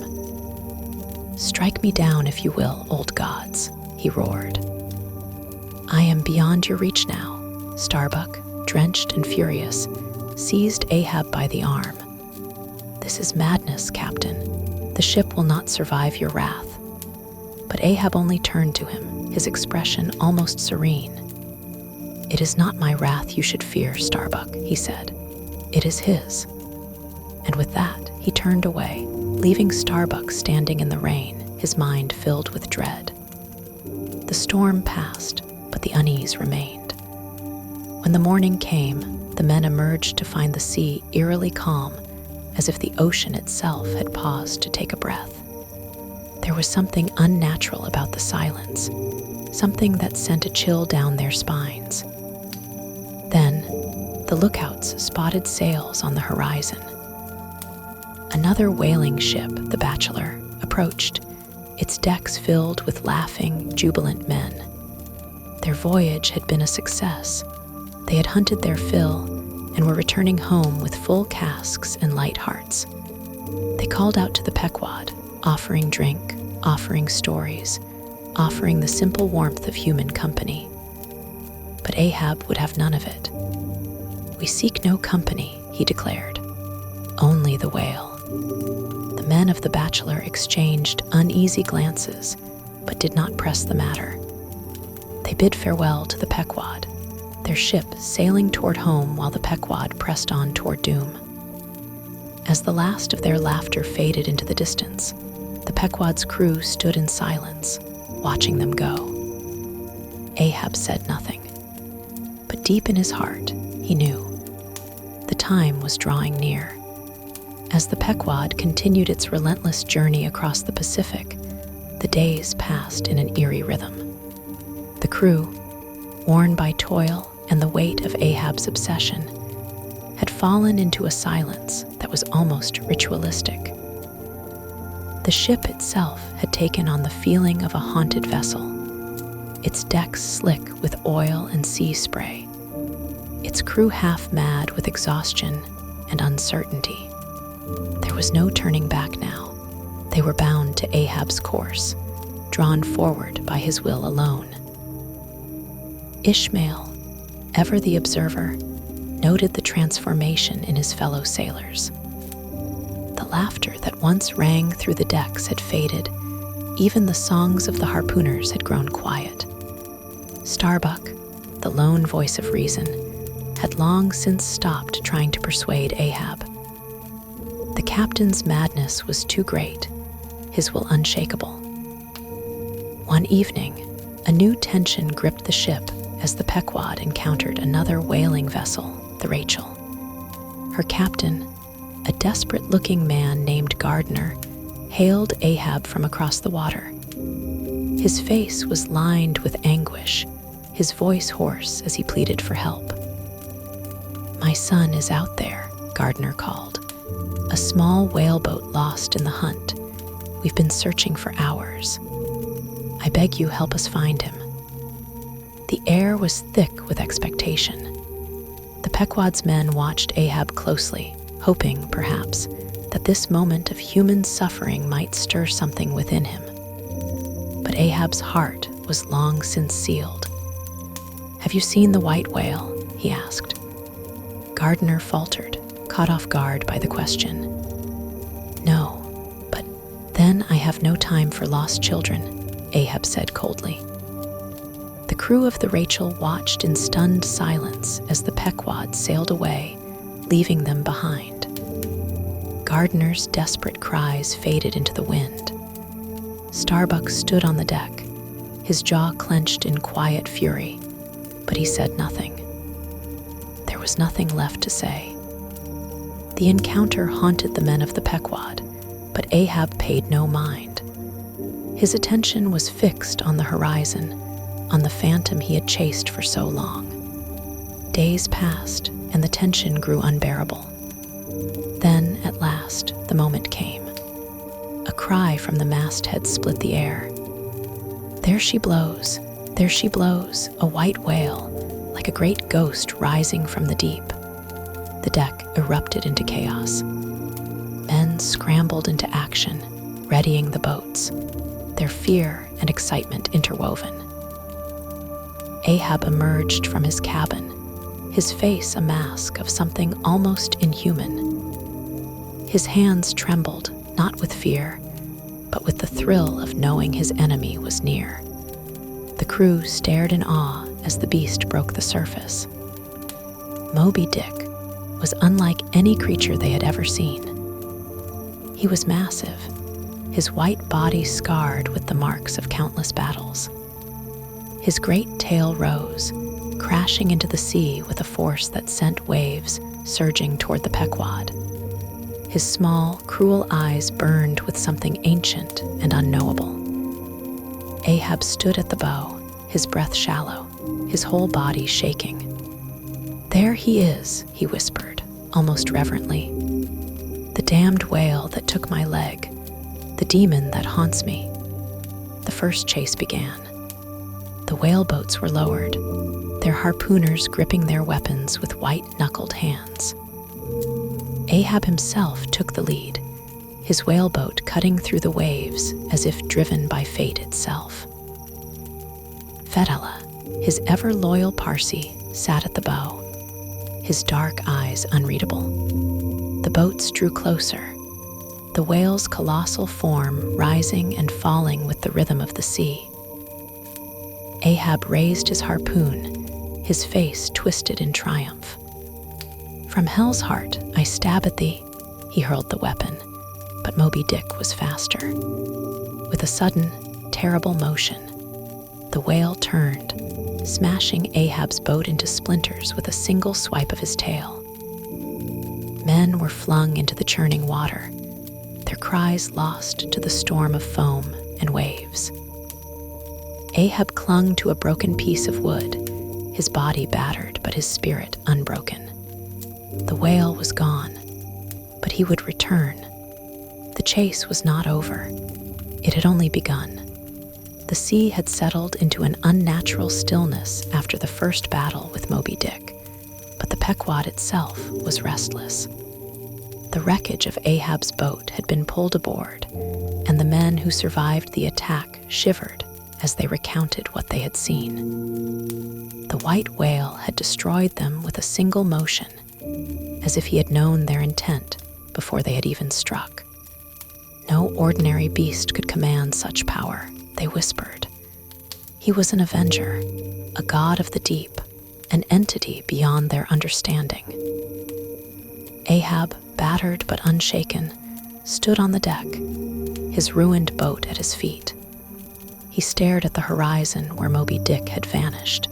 "Strike me down if you will, old gods," he roared. "I am beyond your reach now." Starbuck, drenched and furious, seized Ahab by the arm. "This is madness, Captain. The ship will not survive your wrath." But Ahab only turned to him, his expression almost serene. "It is not my wrath you should fear, Starbuck," he said. "It is his." And with that, he turned away, leaving Starbuck standing in the rain, his mind filled with dread. The storm passed, but the unease remained. When the morning came, the men emerged to find the sea eerily calm, as if the ocean itself had paused to take a breath. There was something unnatural about the silence, something that sent a chill down their spines. Then, the lookouts spotted sails on the horizon. Another whaling ship, the Bachelor, approached, its decks filled with laughing, jubilant men. Their voyage had been a success. They had hunted their fill and were returning home with full casks and light hearts. They called out to the Pequod, offering drink, offering stories, offering the simple warmth of human company. But Ahab would have none of it. "We seek no company," he declared. only the whale. The men of the Bachelor exchanged uneasy glances, but did not press the matter. They bid farewell to the Pequod, their ship sailing toward home while the Pequod pressed on toward doom. As the last of their laughter faded into the distance, the Pequod's crew stood in silence, watching them go. Ahab said nothing, but deep in his heart, he knew. The time was drawing near. As the Pequod continued its relentless journey across the Pacific, the days passed in an eerie rhythm. The crew, worn by toil and the weight of Ahab's obsession, had fallen into a silence that was almost ritualistic. The ship itself had taken on the feeling of a haunted vessel, its decks slick with oil and sea spray, its crew half mad with exhaustion and uncertainty. There was no turning back now. They were bound to Ahab's course, drawn forward by his will alone. Ishmael, ever the observer, noted the transformation in his fellow sailors. The laughter that once rang through the decks had faded. Even the songs of the harpooners had grown quiet. Starbuck, the lone voice of reason, had long since stopped trying to persuade Ahab. The captain's madness was too great, his will unshakable. One evening, a new tension gripped the ship as the Pequod encountered another whaling vessel, the Rachel. Her captain, a desperate-looking man named Gardner, hailed Ahab from across the water. His face was lined with anguish, his voice hoarse as he pleaded for help. "My son is out there," Gardner called. "A small whaleboat lost in the hunt. We've been searching for hours. I beg you, help us find him." The air was thick with expectation. The Pequod's men watched Ahab closely, hoping, perhaps, that this moment of human suffering might stir something within him. But Ahab's heart was long since sealed. "Have you seen the white whale?" he asked. Gardner faltered, caught off guard by the question. "No, but then I have no time for lost children," Ahab said coldly. The crew of the Rachel watched in stunned silence as the Pequod sailed away, leaving them behind. Gardner's desperate cries faded into the wind. Starbuck stood on the deck, his jaw clenched in quiet fury, but he said nothing. There was nothing left to say. The encounter haunted the men of the Pequod, but Ahab paid no mind. His attention was fixed on the horizon, on the phantom he had chased for so long. Days passed, and the tension grew unbearable. Then, at last, the moment came. A cry from the masthead split the air. There she blows, a white whale, like a great ghost rising from the deep." The deck erupted into chaos. Men scrambled into action, readying the boats, their fear and excitement interwoven. Ahab emerged from his cabin, his face a mask of something almost inhuman. His hands trembled, not with fear, but with the thrill of knowing his enemy was near. The crew stared in awe as the beast broke the surface. Moby-Dick was unlike any creature they had ever seen. He was massive, his white body scarred with the marks of countless battles. His great tail rose, crashing into the sea with a force that sent waves surging toward the Pequod. His small, cruel eyes burned with something ancient and unknowable. Ahab stood at the bow, his breath shallow, his whole body shaking. "There he is," he whispered, almost reverently. "The damned whale that took my leg, the demon that haunts me." The first chase began. The whaleboats were lowered, their harpooners gripping their weapons with white-knuckled hands. Ahab himself took the lead, his whaleboat cutting through the waves as if driven by fate itself. Fedallah, his ever-loyal Parsi, sat at the bow, his dark eyes unreadable. The boats drew closer, the whale's colossal form rising and falling with the rhythm of the sea. Ahab raised his harpoon, his face twisted in triumph. "From hell's heart, I stab at thee," he hurled the weapon, but Moby-Dick was faster. With a sudden, terrible motion, the whale turned, smashing Ahab's boat into splinters with a single swipe of his tail. Men were flung into the churning water, their cries lost to the storm of foam and waves. Ahab clung to a broken piece of wood, his body battered but his spirit unbroken. The whale was gone, but he would return. The chase was not over. It had only begun. The sea had settled into an unnatural stillness after the first battle with Moby-Dick, but the Pequod itself was restless. The wreckage of Ahab's boat had been pulled aboard, and the men who survived the attack shivered as they recounted what they had seen. The white whale had destroyed them with a single motion, as if he had known their intent before they had even struck. No ordinary beast could command such power, they whispered. He was an avenger, a god of the deep, an entity beyond their understanding. Ahab, battered but unshaken, stood on the deck, his ruined boat at his feet. He stared at the horizon where Moby-Dick had vanished,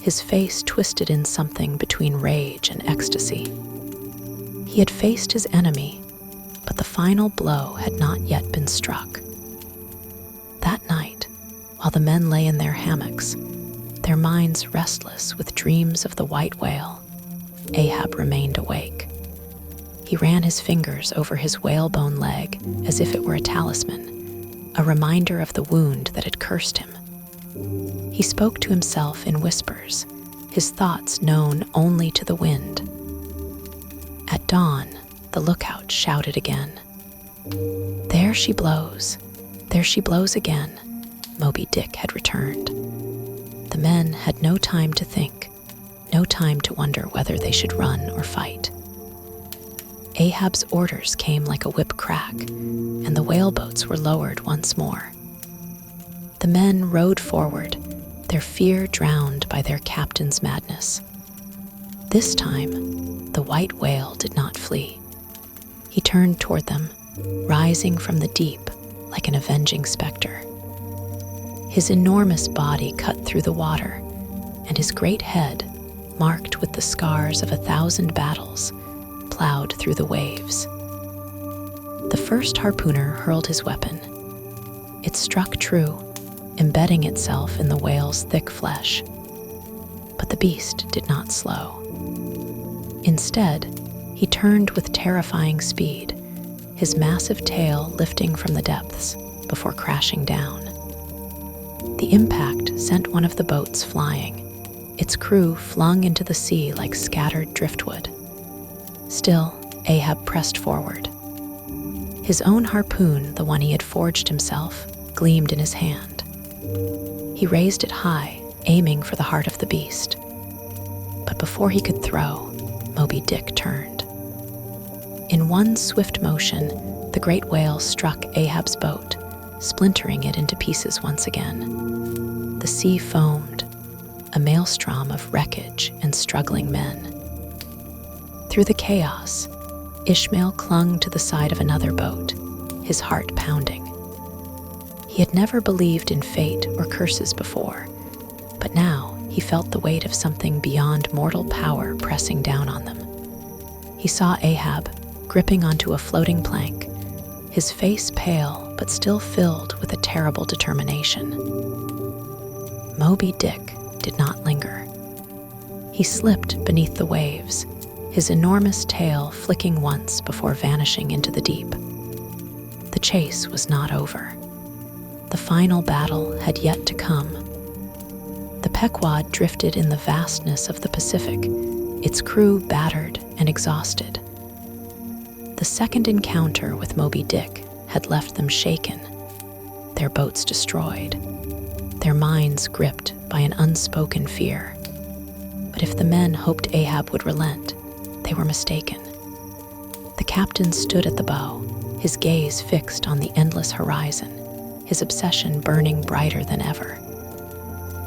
his face twisted in something between rage and ecstasy. He had faced his enemy, but the final blow had not yet been struck. That night, while the men lay in their hammocks, their minds restless with dreams of the white whale, Ahab remained awake. He ran his fingers over his whalebone leg as if it were a talisman, a reminder of the wound that had cursed him. He spoke to himself in whispers, his thoughts known only to the wind. At dawn, the lookout shouted again. "There she blows again," Moby-Dick had returned. The men had no time to think, no time to wonder whether they should run or fight. Ahab's orders came like a whip crack, and the whaleboats were lowered once more. The men rowed forward, their fear drowned by their captain's madness. This time, the white whale did not flee. He turned toward them, rising from the deep like an avenging specter. His enormous body cut through the water, and his great head, marked with the scars of 1,000 battles, plowed through the waves. The first harpooner hurled his weapon. It struck true, embedding itself in the whale's thick flesh. But the beast did not slow. Instead, he turned with terrifying speed, his massive tail lifting from the depths before crashing down. The impact sent one of the boats flying, its crew flung into the sea like scattered driftwood. Still, Ahab pressed forward. His own harpoon, the one he had forged himself, gleamed in his hand. He raised it high, aiming for the heart of the beast. But before he could throw, Moby-Dick turned. In one swift motion, the great whale struck Ahab's boat, splintering it into pieces once again. The sea foamed, a maelstrom of wreckage and struggling men. Through the chaos, Ishmael clung to the side of another boat, his heart pounding. He had never believed in fate or curses before, but now he felt the weight of something beyond mortal power pressing down on them. He saw Ahab gripping onto a floating plank, his face pale but still filled with a terrible determination. Moby-Dick did not linger. He slipped beneath the waves, his enormous tail flicking once before vanishing into the deep. The chase was not over. The final battle had yet to come. The Pequod drifted in the vastness of the Pacific, its crew battered and exhausted. The second encounter with Moby-Dick had left them shaken, their boats destroyed, their minds gripped by an unspoken fear. But if the men hoped Ahab would relent, they were mistaken. The captain stood at the bow, his gaze fixed on the endless horizon, his obsession burning brighter than ever.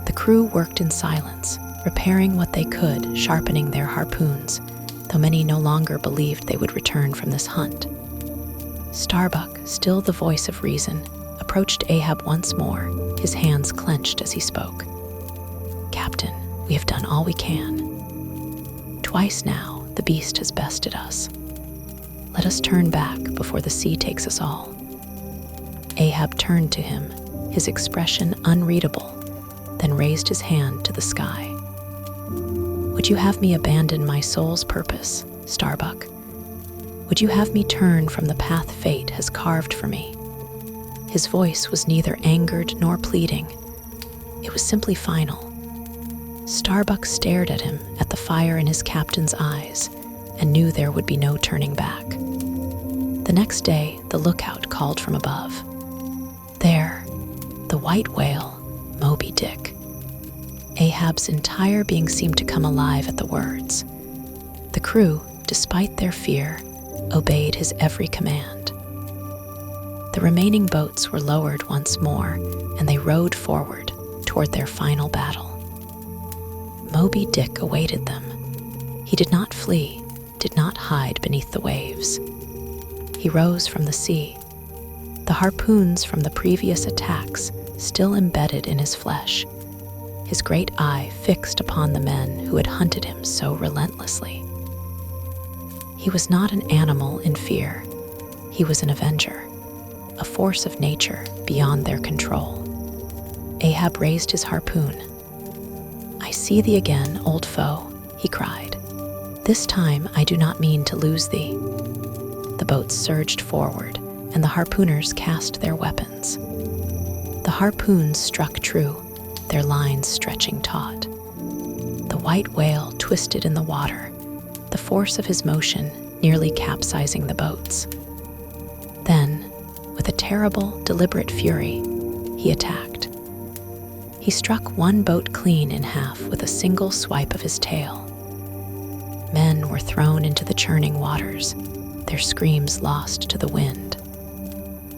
The crew worked in silence, repairing what they could, sharpening their harpoons, though many no longer believed they would return from this hunt. Starbuck, still the voice of reason, approached Ahab once more, his hands clenched as he spoke. "Captain, we have done all we can. Twice now, the beast has bested us. Let us turn back before the sea takes us all." Ahab turned to him, his expression unreadable, then raised his hand to the sky. "Would you have me abandon my soul's purpose, Starbuck? Would you have me turn from the path fate has carved for me?" His voice was neither angered nor pleading. It was simply final. Starbuck stared at him, at the fire in his captain's eyes, and knew there would be no turning back. The next day, the lookout called from above. There, the white whale, Moby-Dick. Ahab's entire being seemed to come alive at the words. The crew, despite their fear, obeyed his every command. The remaining boats were lowered once more, and they rowed forward toward their final battle. Moby-Dick awaited them. He did not flee, did not hide beneath the waves. He rose from the sea, the harpoons from the previous attacks still embedded in his flesh, his great eye fixed upon the men who had hunted him so relentlessly. He was not an animal in fear. He was an avenger, a force of nature beyond their control. Ahab raised his harpoon. "I see thee again, old foe," he cried. "This time I do not mean to lose thee." The boats surged forward, and the harpooners cast their weapons. The harpoons struck true, their lines stretching taut. The white whale twisted in the water, the force of his motion nearly capsizing the boats. Then, with a terrible, deliberate fury, he attacked. He struck one boat clean in half with a single swipe of his tail. Men were thrown into the churning waters, their screams lost to the wind.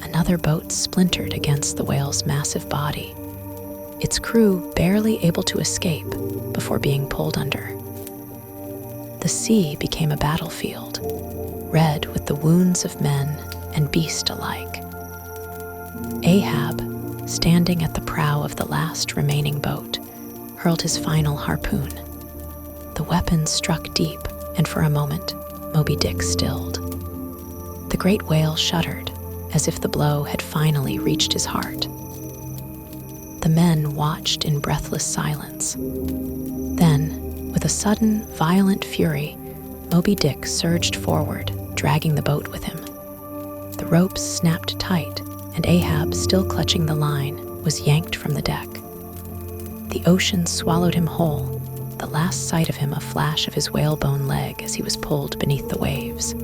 Another boat splintered against the whale's massive body, its crew barely able to escape before being pulled under. The sea became a battlefield, red with the wounds of men and beast alike. Ahab, standing at the prow of the last remaining boat, hurled his final harpoon. The weapon struck deep, and for a moment, Moby-Dick stilled. The great whale shuddered, as if the blow had finally reached his heart. The men watched in breathless silence. Then, with a sudden, violent fury, Moby-Dick surged forward, dragging the boat with him. The ropes snapped tight, and Ahab, still clutching the line, was yanked from the deck. The ocean swallowed him whole, the last sight of him a flash of his whalebone leg as he was pulled beneath the waves.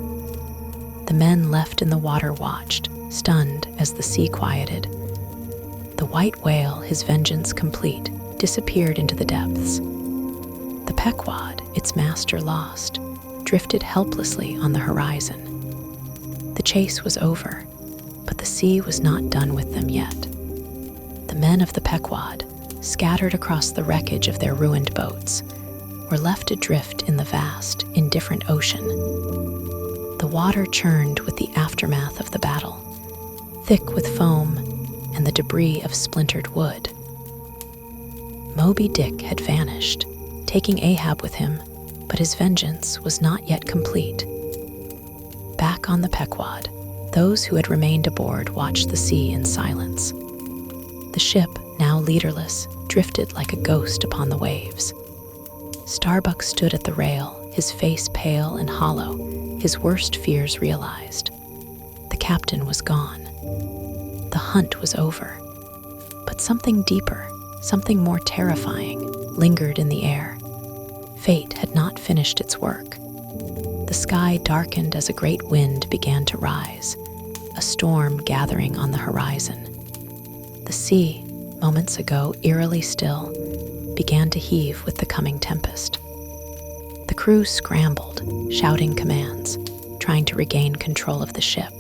The men left in the water watched, stunned as the sea quieted. The white whale, his vengeance complete, disappeared into the depths. The Pequod, its master lost, drifted helplessly on the horizon. The chase was over, but the sea was not done with them yet. The men of the Pequod, scattered across the wreckage of their ruined boats, were left adrift in the vast, indifferent ocean. The water churned with the aftermath of the battle, thick with foam and the debris of splintered wood. Moby-Dick had vanished, taking Ahab with him, but his vengeance was not yet complete. Back on the Pequod, those who had remained aboard watched the sea in silence. The ship, now leaderless, drifted like a ghost upon the waves. Starbuck stood at the rail, his face pale and hollow, his worst fears realized. The captain was gone. The hunt was over. But something deeper, something more terrifying, lingered in the air. Fate had not finished its work. The sky darkened as a great wind began to rise, a storm gathering on the horizon. The sea, moments ago eerily still, began to heave with the coming tempest. The crew scrambled, shouting commands, trying to regain control of the ship.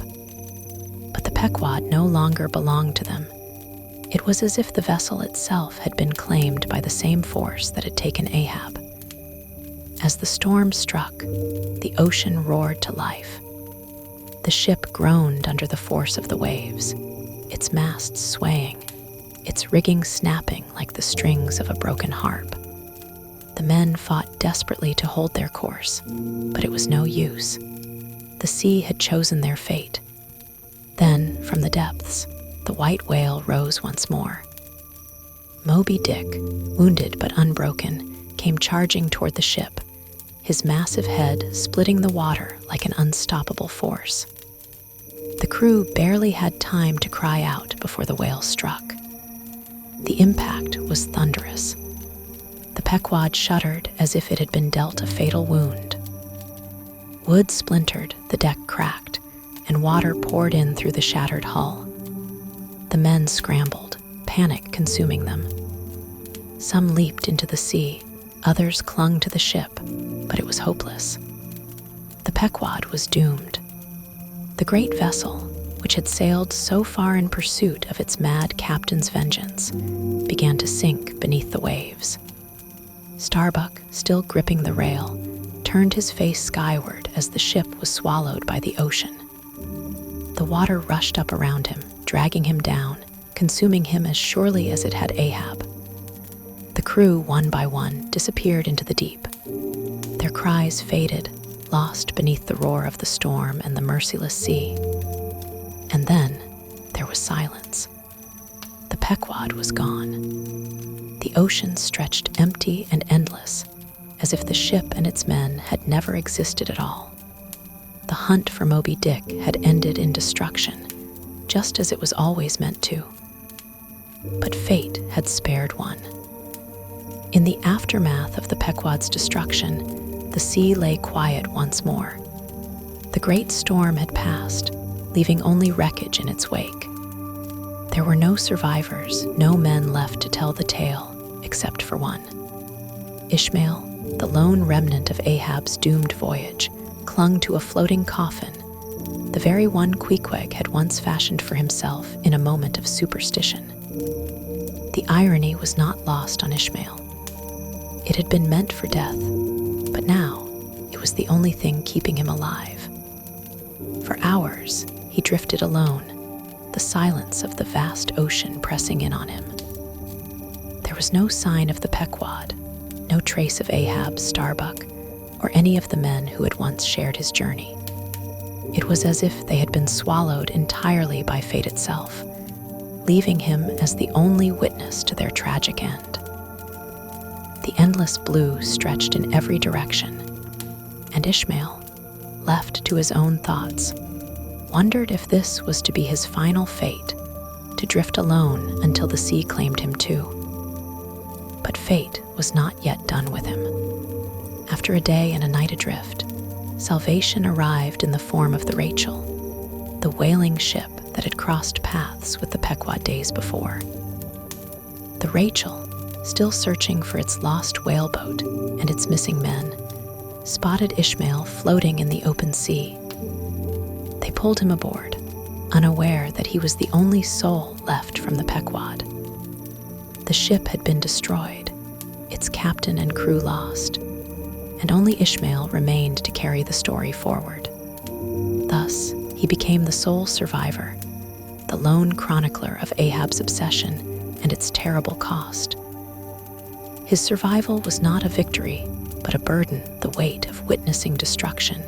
But the Pequod no longer belonged to them. It was as if the vessel itself had been claimed by the same force that had taken Ahab. As the storm struck, the ocean roared to life. The ship groaned under the force of the waves, its masts swaying, its rigging snapping like the strings of a broken harp. The men fought desperately to hold their course, but it was no use. The sea had chosen their fate. Then, from the depths, the white whale rose once more. Moby-Dick, wounded but unbroken, came charging toward the ship, his massive head splitting the water like an unstoppable force. The crew barely had time to cry out before the whale struck. The impact was thunderous. The Pequod shuddered as if it had been dealt a fatal wound. Wood splintered, the deck cracked, and water poured in through the shattered hull. The men scrambled, panic consuming them. Some leaped into the sea, others clung to the ship, but it was hopeless. The Pequod was doomed. The great vessel, which had sailed so far in pursuit of its mad captain's vengeance, began to sink beneath the waves. Starbuck, still gripping the rail, turned his face skyward as the ship was swallowed by the ocean. The water rushed up around him, dragging him down, consuming him as surely as it had Ahab. The crew, one by one, disappeared into the deep. Their cries faded, lost beneath the roar of the storm and the merciless sea. And then there was silence. The Pequod was gone. The ocean stretched empty and endless, as if the ship and its men had never existed at all. The hunt for Moby-Dick had ended in destruction, just as it was always meant to. But fate had spared one. In the aftermath of the Pequod's destruction, the sea lay quiet once more. The great storm had passed, leaving only wreckage in its wake. There were no survivors, no men left to tell the tale, except for one. Ishmael, the lone remnant of Ahab's doomed voyage, clung to a floating coffin, the very one Queequeg had once fashioned for himself in a moment of superstition. The irony was not lost on Ishmael. It had been meant for death, but now it was the only thing keeping him alive. For hours, he drifted alone, the silence of the vast ocean pressing in on him. There was no sign of the Pequod, no trace of Ahab, Starbuck, or any of the men who had once shared his journey. It was as if they had been swallowed entirely by fate itself, leaving him as the only witness to their tragic end. The endless blue stretched in every direction, and Ishmael, left to his own thoughts, wondered if this was to be his final fate, to drift alone until the sea claimed him too. But fate was not yet done with him. After a day and a night adrift, salvation arrived in the form of the Rachel, the whaling ship that had crossed paths with the Pequod days before. The Rachel, still searching for its lost whaleboat and its missing men, spotted Ishmael floating in the open sea. They pulled him aboard, unaware that he was the only soul left from the Pequod. The ship had been destroyed, its captain and crew lost, and only Ishmael remained to carry the story forward. Thus, he became the sole survivor, the lone chronicler of Ahab's obsession and its terrible cost. His survival was not a victory, but a burden, the weight of witnessing destruction,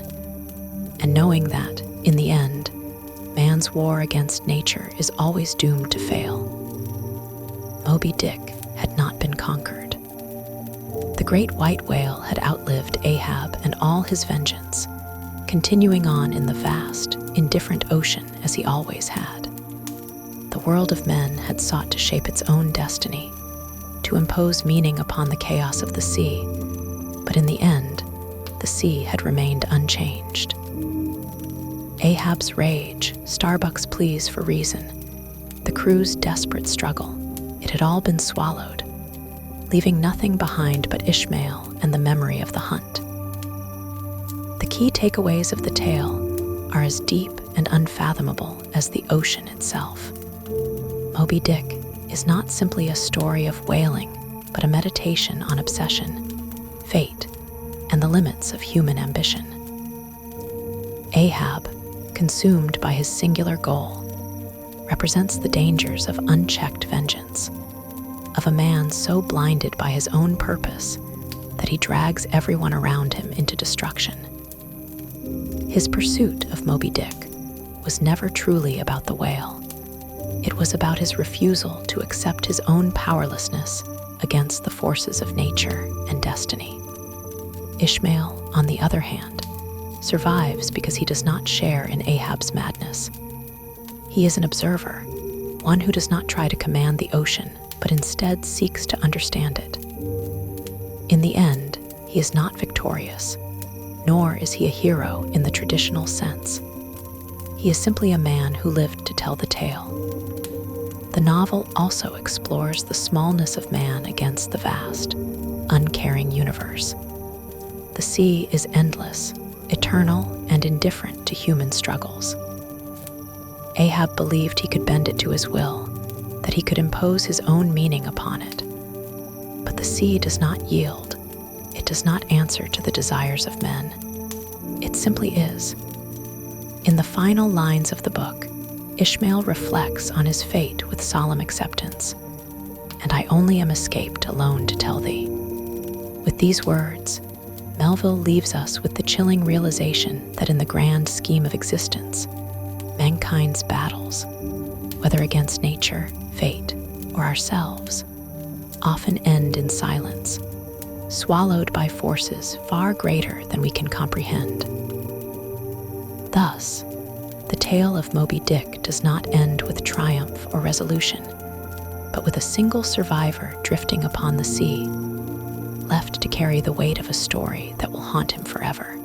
and knowing that, in the end, man's war against nature is always doomed to fail. Moby-Dick had not been conquered. The great white whale had outlived Ahab and all his vengeance, continuing on in the vast, indifferent ocean as he always had. The world of men had sought to shape its own destiny, to impose meaning upon the chaos of the sea, but in the end, the sea had remained unchanged. Ahab's rage, Starbuck's pleas for reason, the crew's desperate struggle, it had all been swallowed, leaving nothing behind but Ishmael and the memory of the hunt. The key takeaways of the tale are as deep and unfathomable as the ocean itself. Moby-Dick is not simply a story of whaling, but a meditation on obsession, fate, and the limits of human ambition. Ahab, consumed by his singular goal, represents the dangers of unchecked vengeance, of a man so blinded by his own purpose that he drags everyone around him into destruction. His pursuit of Moby-Dick was never truly about the whale. It was about his refusal to accept his own powerlessness against the forces of nature and destiny. Ishmael, on the other hand, survives because he does not share in Ahab's madness. He is an observer, one who does not try to command the ocean, but instead seeks to understand it. In the end, he is not victorious, nor is he a hero in the traditional sense. He is simply a man who lived to tell the tale. The novel also explores the smallness of man against the vast, uncaring universe. The sea is endless, eternal, and indifferent to human struggles. Ahab believed he could bend it to his will, that he could impose his own meaning upon it. But the sea does not yield. It does not answer to the desires of men. It simply is. In the final lines of the book, Ishmael reflects on his fate with solemn acceptance. "And I only am escaped alone to tell thee." With these words, Melville leaves us with the chilling realization that in the grand scheme of existence, mankind's battles, whether against nature, fate, or ourselves, often end in silence, swallowed by forces far greater than we can comprehend. Thus, the tale of Moby-Dick does not end with triumph or resolution, but with a single survivor drifting upon the sea, left to carry the weight of a story that will haunt him forever.